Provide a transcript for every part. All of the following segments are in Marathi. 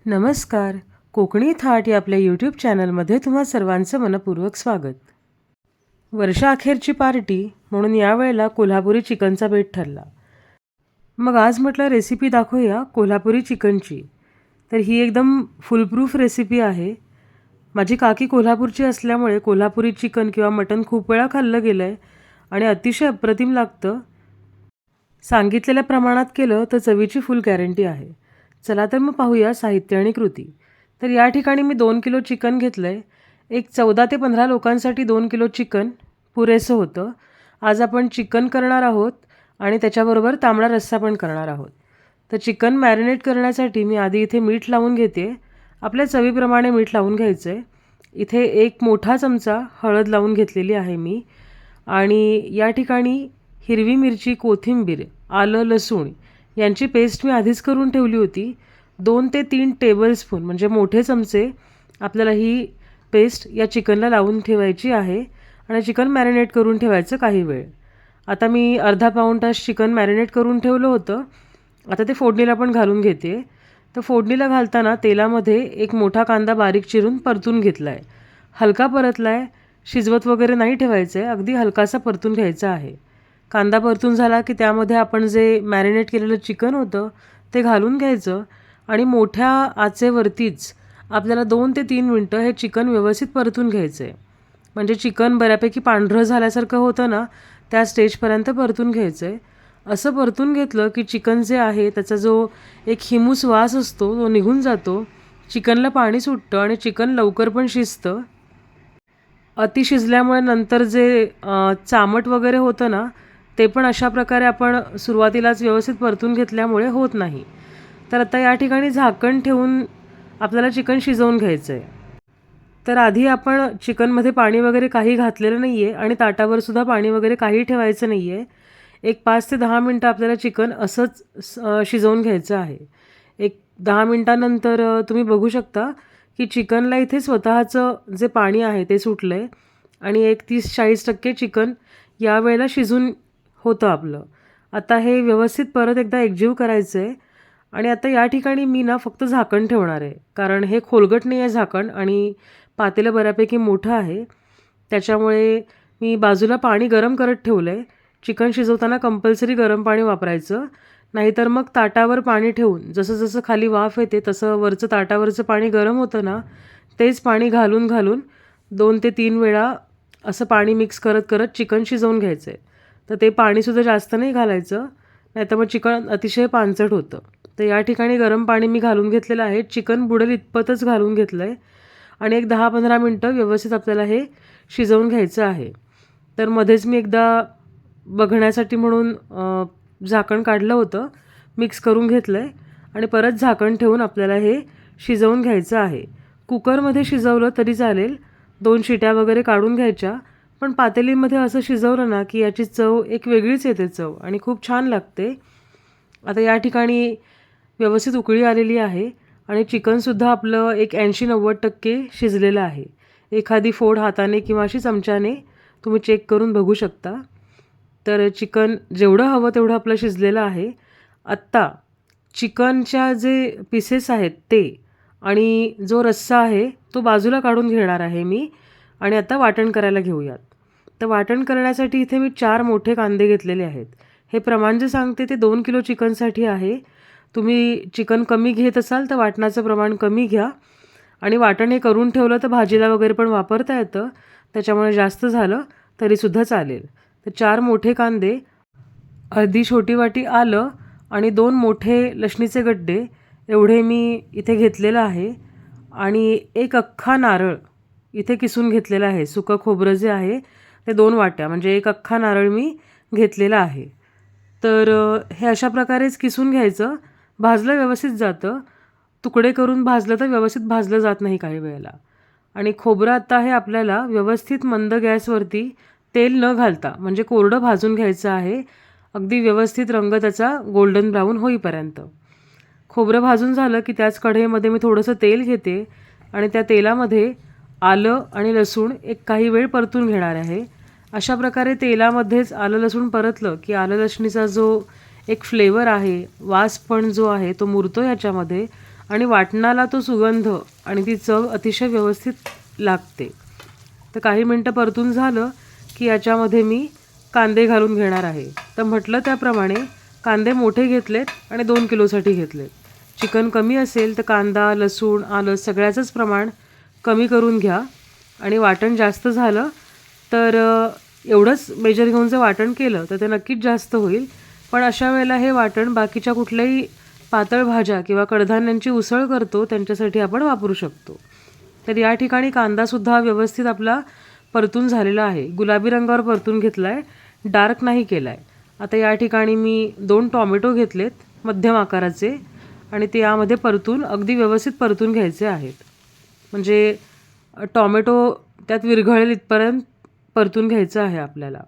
नमस्कार. कोकणी थाट या आपल्या यूट्यूब चॅनलमध्ये तुम्हा सर्वांचं मनपूर्वक स्वागत. वर्षाअखेरची पार्टी म्हणून यावेळेला कोल्हापुरी चिकनचा बेत ठरला. मग आज म्हटलं रेसिपी दाखवूया कोल्हापुरी चिकनची. तर ही एकदम फुलप्रूफ रेसिपी आहे. माझी काकी कोल्हापूरची असल्यामुळे कोल्हापुरी चिकन किंवा मटण खूप वेळा खाल्लं गेलं आहे आणि अतिशय अप्रतिम लागतं. सांगितलेल्या प्रमाणात केलं तर चवीची फुल गॅरंटी आहे. चला तर मग पाहूया साहित्य आणि कृती. तर या ठिकाणी मी 2 किलो चिकन घेतलं आहे. एक 14 ते 15 लोकांसाठी 2 किलो चिकन पुरेसं होतं. आज आपण चिकन करणार आहोत आणि त्याच्याबरोबर तांबडा रस्सा पण करणार आहोत. तर चिकन मॅरिनेट करण्यासाठी मी आधी इथे मीठ लावून घेते. आपल्या चवीप्रमाणे मीठ लावून घ्यायचं आहे. इथे एक मोठा चमचा हळद लावून घेतलेली आहे मी. आणि या ठिकाणी हिरवी मिरची, कोथिंबीर, आलं, लसूण यांची पेस्ट मी आधीच करून ठेवली होती. 2 ते 3 टेबलस्पून म्हणजे मोठे चमचे आपल्याला ही पेस्ट या चिकनला लावून ठेवायची आहे आणि चिकन मॅरिनेट करून ठेवायचं काही वेळ. आता मी अर्धा पाऊण तास चिकन मॅरिनेट करून ठेवलं होतं. आता ते फोडणीला पण घालून घेते. तर फोडणीला घालताना तेलामध्ये एक मोठा कांदा बारीक चिरून परतून घेतला आहे. हलका परतला आहे, शिजवत वगैरे नाही ठेवायचं आहे, अगदी हलकासा परतून घ्यायचा आहे. कांदा परतून झाला की त्यामध्ये आपण जे मॅरिनेट केलेलं चिकन होतं ते घालून घ्यायचं आणि मोठ्या आचेवरतीच आपल्याला 2 ते 3 मिनटं हे चिकन व्यवस्थित परतून घ्यायचं आहे. म्हणजे चिकन बऱ्यापैकी पांढरं झाल्यासारखं होतं ना, त्या स्टेजपर्यंत परतून घ्यायचं आहे. असं परतून घेतलं की चिकन जे आहे त्याचा जो एक हिमूस वास असतो तो निघून जातो. चिकनला पाणी सुटतं आणि चिकन लवकर पण शिजतं. अति शिजल्यामुळे नंतर जे चामट वगैरे होतं ना, ते पण अशा प्रकारे आपण सुरुवातीलाच व्यवस्थित परतून घेतल्यामुळे होत नाही. तर आता या ठिकाणी झाकण ठेवून आपल्याला चिकन शिजवून घ्यायचं आहे. तर आधी आपण चिकनमध्ये पाणी वगैरे काही घातलेलं नाही आहे आणि ताटावरसुद्धा पाणी वगैरे काही ठेवायचं नाही आहे. एक 5 ते 10 मिनटं आपल्याला चिकन असंच शिजवून घ्यायचं आहे. एक 10 मिनटानंतर तुम्ही बघू शकता की चिकनला इथे स्वतःचं जे पाणी आहे ते सुटलं आहे आणि एक 30-40% चिकन यावेळेला शिजून होतं आपलं. आता हे व्यवस्थित परत एकदा एकजीव करायचं आहे आणि आता या ठिकाणी मी ना फक्त झाकण ठेवणार आहे. कारण हे खोलगट नाही आहे झाकण आणि पातेलं बऱ्यापैकी मोठं आहे. त्याच्यामुळे मी बाजूला पाणी गरम करत ठेवलं आहे. चिकन शिजवताना कंपल्सरी गरम पाणी वापरायचं. नाहीतर मग ताटावर पाणी ठेवून जसं जसं खाली वाफ येते तसं वरचं ताटावरचं पाणी गरम होतं ना, तेच पाणी घालून घालून 2 ते 3 वेळा असं पाणी मिक्स करत करत चिकन शिजवून घ्यायचं आहे. तर ते पाणीसुद्धा जास्त नाही घालायचं, नाहीतर मग चिकन अतिशय पांचट होतं. तर या ठिकाणी गरम पाणी मी घालून घेतलेलं आहे. चिकन बुडेल इतपतच घालून घेतलं आहे आणि एक 10-15 मिनटं व्यवस्थित आपल्याला हे शिजवून घ्यायचं आहे. तर मध्येच मी एकदा बघण्यासाठी म्हणून झाकण काढलं होतं, मिक्स करून घेतलं आहे आणि परत झाकण ठेवून आपल्याला हे शिजवून घ्यायचं आहे. कुकरमध्ये शिजवलं तरी चालेल, 2 शिट्या वगैरे काढून घ्यायच्या. पण पातेलीमध्ये असं शिजवलं ना की याची चव एक वेगळीच येते चव आणि खूप छान लागते. आता या ठिकाणी व्यवस्थित उकळी आलेली आहे आणि चिकनसुद्धा आपलं एक 80-90% शिजलेलं आहे. एखादी फोड हाताने किंवा अशी चमच्याने तुम्ही चेक करून बघू शकता. तर चिकन जेवढं हवं तेवढं आपलं शिजलेलं आहे. आत्ता चिकनच्या जे पीसेस आहेत ते आणि जो रस्सा आहे तो बाजूला काढून घेणार आहे मी आणि आता वाटण करायला घेऊयात. तर वाटण करण्यासाठी इथे मी 4 मोठे कांदे घेतलेले आहेत. हे प्रमाण जे सांगते ते 2 किलो चिकनसाठी आहे. तुम्ही चिकन कमी घेत असाल तर वाटणाचं प्रमाण कमी घ्या आणि वाटण हे करून ठेवलं तर भाजीला वगैरे पण वापरता येतं. त्याच्यामुळे जास्त झालं तरीसुद्धा चालेल. तर 4 मोठे कांदे, अर्धी छोटी वाटी आलं आणि 2 मोठे लसणीचे गड्डे एवढे मी इथे घेतलेलं आहे आणि एक अख्खा नारळ इथे किसून घेतलेला आहे. सुकं खोबरं जे आहे ते 2 वाट्या म्हणजे एक अख्खा नारळ मी घेतलेला आहे. तर हे अशा प्रकारेच किसून घ्यायचं. भाजलं व्यवस्थित जातं. तुकडे करून भाजलं तर व्यवस्थित भाजलं जात नाही काही वेळेला. आणि खोबरं आता हे आपल्याला व्यवस्थित मंद गॅसवरती तेल न घालता म्हणजे कोरडं भाजून घ्यायचं आहे. अगदी व्यवस्थित रंग त्याचा गोल्डन ब्राऊन होईपर्यंत. खोबरं भाजून झालं की त्याच कढईमध्ये मी थोडंसं तेल घेते आणि त्या तेलामध्ये आलं आणि लसूण एक काही वेळ परतून घेणार आहे. अशा प्रकारे तेलामध्येच आलं लसूण परतलं की आलं लसणीचा जो एक फ्लेवर आहे, वास पण जो आहे तो मुरतो ह्याच्यामध्ये आणि वाटणाला तो सुगंध आणि ती चव अतिशय व्यवस्थित लागते. तर काही मिनटं परतून झालं की याच्यामध्ये मी कांदे घालून घेणार आहे. तर म्हटलं त्याप्रमाणे कांदे मोठे घेतलेत आणि 2 किलोसाठी घेतलेत. चिकन कमी असेल तर कांदा, लसूण, आलं सगळ्याचंच प्रमाण कमी करून घ्या. आणि वाटण जास्त झालं तर एवढंच मेजर घेऊन जर वाटण केलं तर ते नक्कीच जास्त होईल. पण अशा वेळेला हे वाटण बाकीच्या कुठल्याही पातळ भाज्या किंवा कडधान्यांची उसळ करतो त्यांच्यासाठी आपण वापरू शकतो. तर या ठिकाणी कांदासुद्धा व्यवस्थित आपला परतून झालेला आहे. गुलाबी रंगावर परतून घेतला आहे, डार्क नाही केला आहे. आता या ठिकाणी मी 2 टॉमॅटो घेतलेत मध्यम आकाराचे आणि ते यामध्ये परतून अगदी व्यवस्थित परतून घ्यायचे आहेत. म्हणजे टॉमॅटो त्यात विरघळेल इथपर्यंत परतून घ्यायचं आहे आपल्याला.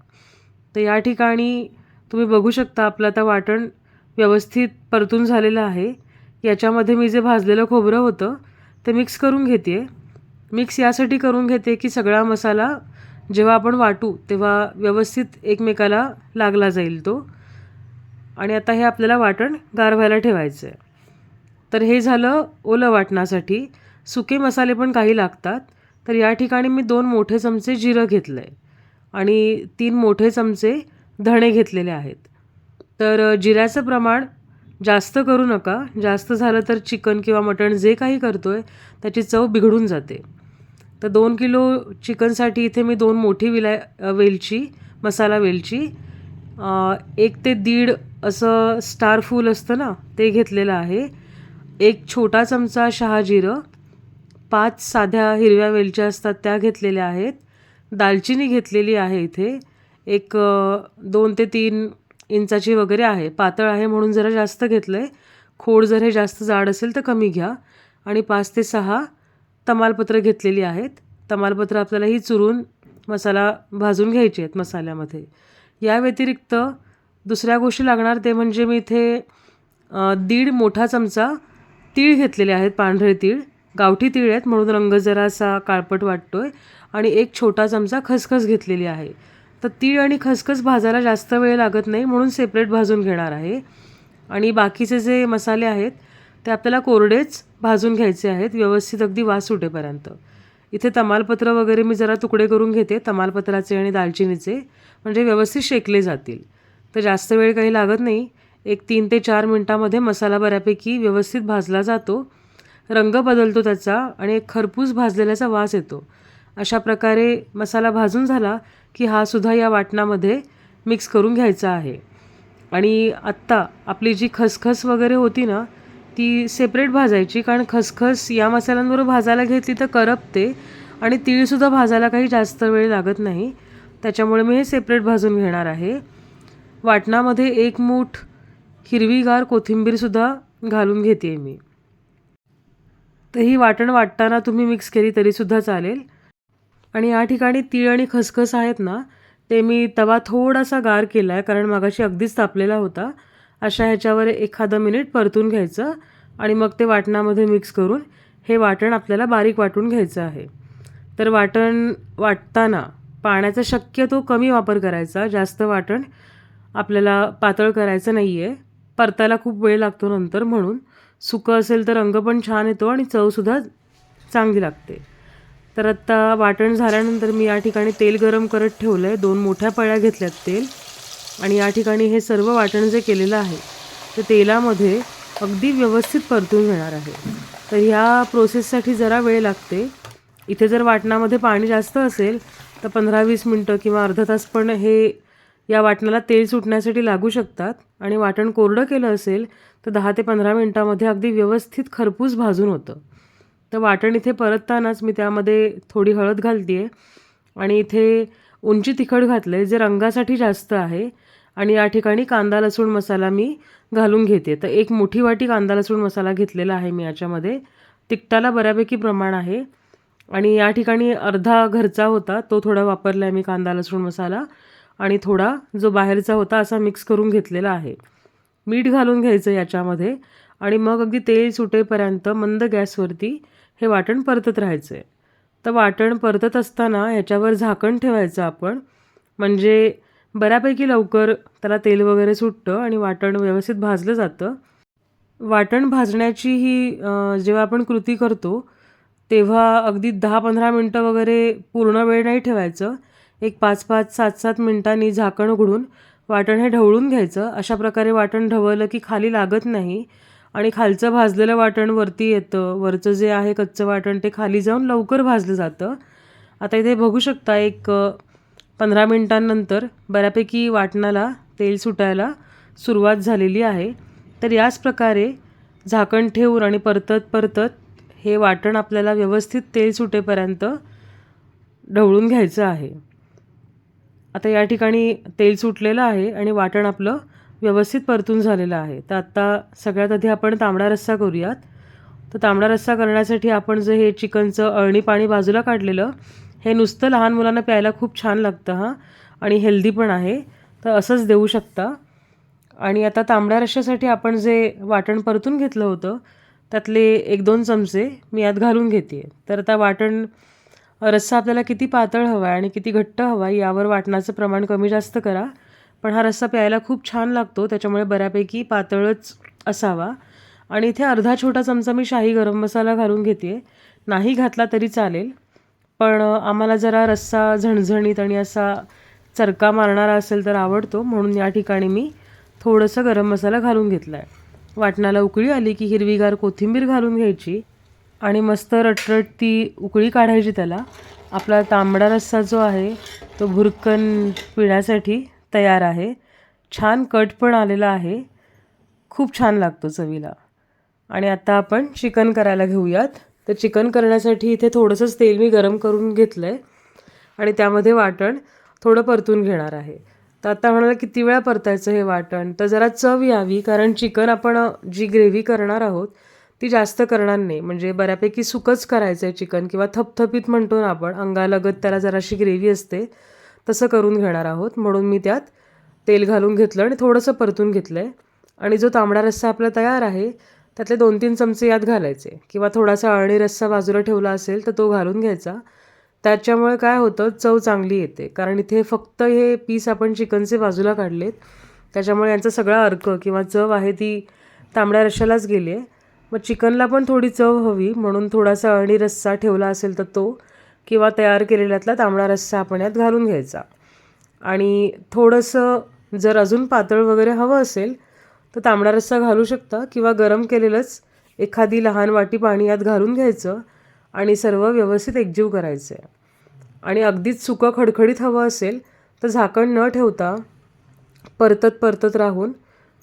तर या ठिकाणी तुम्ही बघू शकता आपलं आता वाटण व्यवस्थित परतून झालेलं आहे. याच्यामध्ये मी जे भाजलेलं खोबरं होतं ते मिक्स करून घेते आहे. मिक्स यासाठी करून घेते की सगळा मसाला जेव्हा आपण वाटू तेव्हा व्यवस्थित एकमेकाला लागला जाईल तो. आणि आता हे आपल्याला वाटण गार व्हायला ठेवायचं आहे. तर हे झालं ओलं वाटणासाठी. सुके मसाले पण काही लागतात. तर या ठिकाणी मी 2 मोठे चमचे जिरं घेतलं आहे आणि 3 मोठे चमचे धणे घेतलेले आहेत. तर जिऱ्याचं प्रमाण जास्त करू नका. जास्त झालं तर चिकन किंवा मटण जे काही करतो आहे त्याची चव बिघडून जाते. तर 2 किलो चिकनसाठी इथे मी 2 मोठी वेलची, मसाला वेलची, 1 ते 1.5 असं स्टार फूल असतं ना ते घेतलेलं आहे. 1 छोटा चमचा शहाजिरं, 5 साध्या हिरव्या वेलच्या असतात त्या घेतलेल्या आहेत. दालचिनी घेतलेली आहे इथे. एक 2 ते 3 इंचाची वगैरे आहे. पातळ आहे म्हणून जरा जास्त घेतलं आहे. खोड जर हे जास्त जाड असेल तर कमी घ्या. आणि 5 ते 6 तमालपत्र घेतलेली आहेत. तमालपत्र आपल्याला ही चुरून मसाला भाजून घ्यायचे आहेत मसाल्यामध्ये. या व्यतिरिक्त दुसऱ्या गोष्टी लागणार ते म्हणजे मी इथे 1.5 मोठा चमचा तीळ घेतलेले आहेत, पांढरे तीळ. गावठी तीळ आहेत म्हणून रंग जरासा काळपट वाटतोय. आणि 1 छोटा चमचा खसखस घेतलेली आहे. तर तीळ आणि खसखस भाजायला जास्त वेळ लागत नाही म्हणून सेपरेट भाजून घेणार आहे. आणि बाकीचे जे मसाले आहेत ते आपल्याला कोरडेच भाजून घ्यायचे आहेत व्यवस्थित अगदी वास सुटेपर्यंत. इथे तमालपत्र वगैरे मी जरा तुकडे करून घेते तमालपत्राचे आणि दालचिनीचे, म्हणजे व्यवस्थित शेकले जातील. तर जास्त वेळ काही लागत नाही. एक 3 ते 4 मिनटामध्ये मसाला बऱ्यापैकी व्यवस्थित भाजला जातो. रंग बदलतो त्याचा आणि एक खरपूस भाजलेल्याचा वास येतो. अशा प्रकारे मसाला भाजून झाला की हा सुद्धा या वाटणामध्ये मिक्स करून घ्यायचा आहे. आणि आत्ता आपली जी खसखस वगैरे होती ना ती सेपरेट भाजायची, कारण खसखस या मसाल्यांबरोबर भाजायला घेतली तर करपते आणि तीळसुद्धा भाजायला काही जास्त वेळ लागत नाही. त्याच्यामुळे मी हे सेपरेट भाजून घेणार आहे. वाटणामध्ये 1 मूठ हिरवीगार कोथिंबीरसुद्धा घालून घेते मी. तर ही वाटण वाटताना तुम्ही मिक्स केली तरीसुद्धा चालेल. आणि या ठिकाणी तीळ आणि खसखस आहेत ना ते मी तवा थोडासा गार केला आहे, कारण मगाशी अगदीच तापलेला होता. अशा ह्याच्यावर एखादं मिनिट परतून घ्यायचं आणि मग ते वाटणामध्ये मिक्स करून हे वाटण आपल्याला बारीक वाटून घ्यायचं आहे. तर वाटण वाटताना पाण्याचा शक्यतो कमी वापर करायचा. जास्त वाटण आपल्याला पातळ करायचं नाही आहे. परतायला खूप वेळ लागतो नंतर, म्हणून सुकं असेल तर रंग पण छान येतो आणि चवसुद्धा चांगली लागते. तर आत्ता वाटण झाल्यानंतर मी या ठिकाणी तेल गरम करत ठेवलं आहे. 2 मोठ्या पळ्या घेतल्यात तेल. आणि या ठिकाणी हे सर्व वाटण जे केलेलं आहे ते तेलामध्ये अगदी व्यवस्थित परतून घेणार आहे. तर ह्या प्रोसेससाठी जरा वेळ लागते. इथे जर वाटणामध्ये पाणी जास्त असेल तर 15-20 मिनटं किंवा अर्धा तास पण हे या वाटणाला तेल सुटण्यासाठी लागू शकतात. आणि वाटण कोरडं केलं असेल तर 10 ते 15 मिनटामध्ये अगदी व्यवस्थित खरपूस भाजून होतं. तर वाटण इथे परततानाच मी त्यामध्ये थोडी हळद घालते आहे आणि इथे उंची तिखट घातलं आहे जे रंगासाठी जास्त आहे. आणि या ठिकाणी कांदा लसूण मसाला मी घालून घेते. तर 1 मोठी वाटी कांदा लसूण मसाला घेतलेला आहे मी याच्यामध्ये. तिखटाला बऱ्यापैकी प्रमाण आहे. आणि या ठिकाणी अर्धा घरचा होता तो थोडा वापरला आहे मी कांदा लसूण मसाला, आणि थोडा जो बाहेरचा होता असा मिक्स करून घेतलेला आहे. मीठ घालून घ्यायचं याच्यामध्ये आणि मग अगदी तेल सुटेपर्यंत मंद गॅसवरती हे वाटण परतत राहायचं आहे. तर वाटण परतत असताना ह्याच्यावर झाकण ठेवायचं आपण, म्हणजे बऱ्यापैकी लवकर त्याला तेल वगैरे सुटतं आणि वाटण व्यवस्थित भाजलं जातं. वाटण भाजण्याची ही जेव्हा आपण कृती करतो तेव्हा अगदी 10-15 मिनटं वगैरे पूर्ण वेळ नाही ठेवायचं. एक 5-5, 7-7 मिनिटांनी झाकण उघडून वाटण हे ढवळून घ्यायचं. अशा प्रकारे वाटण ढवळलं की खाली लागत नाही आणि खालचं भाजलेलं वाटण वरती येतं. वरचं जे आहे कच्चं वाटण ते खाली जाऊन लवकर भाजलं जातं. आता इथे बघू शकता एक 15 मिनिटांनंतर बऱ्यापैकी वाटणाला तेल सुटायला सुरुवात झालेली आहे. तर याच प्रकारे झाकण ठेवून आणि परतत हे वाटण आपल्याला व्यवस्थित तेल सुटेपर्यंत ढवळून घ्यायचं आहे. आता या ठिकाणी तेल सुटलेलं आहे आणि वाटण आपलं व्यवस्थित परतून झालेलं आहे. तर आत्ता सगळ्यात आधी आपण तांबडा रस्सा करूयात. तर तांबडा रस्सा करण्यासाठी आपण जे हे चिकनचं अळणी पाणी बाजूला काढलेलं, हे नुसतं लहान मुलांना प्यायला खूप छान लागतं हां, आणि हेल्दी पण आहे. तर असंच देऊ शकता. आणि आता तांबड्या रश्श्यासाठी आपण जे वाटण परतून घेतलं होतं त्यातले 1-2 चमचे मी यात घालून घेते. तर आता रस्सा आपल्याला किती पातळ हवा आहे आणि किती घट्ट हवा आहे यावर वाटणाचं प्रमाण कमी जास्त करा. पण हा रस्सा प्यायला खूप छान लागतो, त्याच्यामुळे बऱ्यापैकी पातळच असावा. आणि इथे अर्धा छोटा चमचा मी शाही गरम मसाला घालून घेते. नाही घातला तरी चालेल, पण आम्हाला जरा रस्सा झणझणीत आणि असा चरका मारणारा असेल तर आवडतो, म्हणून या ठिकाणी मी थोडंसं गरम मसाला घालून घेतला आहे. वाटणाला उकळी आली की हिरवीगार कोथिंबीर घालून घ्यायची आणि मस्त रटरट ती उकळी काढायची त्याला. आपला तांबडा रस्सा जो आहे तो भुरकन पिण्यासाठी तयार आहे. छान कट पण आलेला आहे, खूप छान लागतो चवीला. आणि आता आपण चिकन करायला घेऊयात. तर चिकन करण्यासाठी इथे थोडंसंच तेल मी गरम करून घेतलं आहे आणि त्यामध्ये वाटण थोडं परतून घेणार आहे. तर आता म्हणाला किती वेळा परतायचं हे वाटण, तर जरा चव यावी, कारण चिकन आपण जी ग्रेव्ही करणार आहोत ती जास्त करणार नाही. म्हणजे बऱ्यापैकी सुकंच करायचं आहे चिकन, किंवा थपथपीत म्हणतो ना आपण, अंगालगत त्याला जराशी ग्रेव्ही असते तसं करून घेणार आहोत. म्हणून मी त्यात तेल घालून घेतलं आणि थोडंसं परतून घेतलं आहे. आणि जो तांबडा रस्सा आपला तयार आहे त्यातले 2-3 चमचे यात घालायचे, किंवा थोडासा अळणी रस्सा बाजूला ठेवला असेल तर तो घालून घ्यायचा. त्याच्यामुळे काय होतं, चव चांगली येते. कारण इथे फक्त हे पीस आपण चिकनचे बाजूला काढलेत, त्याच्यामुळे यांचा सगळा अर्क किंवा चव आहे ती तांबड्या रश्श्यालाच गेली आहे. मग चिकनला पण थोडी चव हवी म्हणून थोडासा अळणी रस्सा ठेवला असेल तर तो, किंवा तयार केलेल्यातला तांबडा रस्सा आपण यात घालून घ्यायचा. आणि थोडंसं जर अजून पातळ वगैरे हवं असेल तर तांबडा रस्सा घालू शकता, किंवा गरम केलेलंच एखादी लहान वाटी पाणी यात घालून घ्यायचं आणि सर्व व्यवस्थित एकजीव करायचं आहे. आणि अगदीच सुकं खडखडीत हवं असेल तर झाकण न ठेवता परतत राहून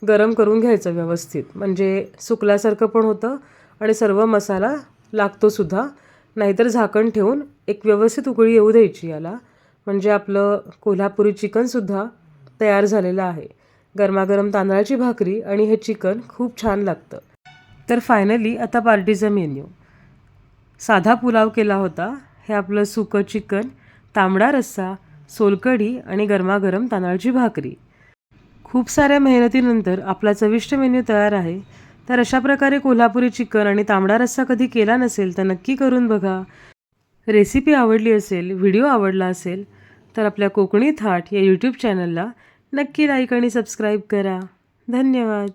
गरम करून घ्यायचं व्यवस्थित, म्हणजे सुकल्यासारखं पण होतं आणि सर्व मसाला लागतोसुद्धा. नाहीतर झाकण ठेवून एक व्यवस्थित उकळी येऊ द्यायची याला, म्हणजे आपलं कोल्हापुरी चिकनसुद्धा तयार झालेलं आहे. गरमागरम तांदळाची भाकरी आणि हे चिकन खूप छान लागतं. तर फायनली आता पार्टीचा मेन्यू. साधा पुलाव केला होता, हे आपलं सुकं चिकन, तांबडा रस्सा, सोलकढी आणि गरमागरम तांदळाची भाकरी. खूप साऱ्या मेहनतीनंतर आपला चविष्ट मेन्यू तयार आहे. तर अशा प्रकारे कोल्हापुरी चिकन आणि तांबडा रस्सा कधी केला नसेल तर नक्की करून बघा. रेसिपी आवडली असेल, व्हिडिओ आवडला असेल तर आपल्या कोकणी थाट या यूट्यूब चॅनलला नक्की लाईक आणि सबस्क्राईब करा. धन्यवाद.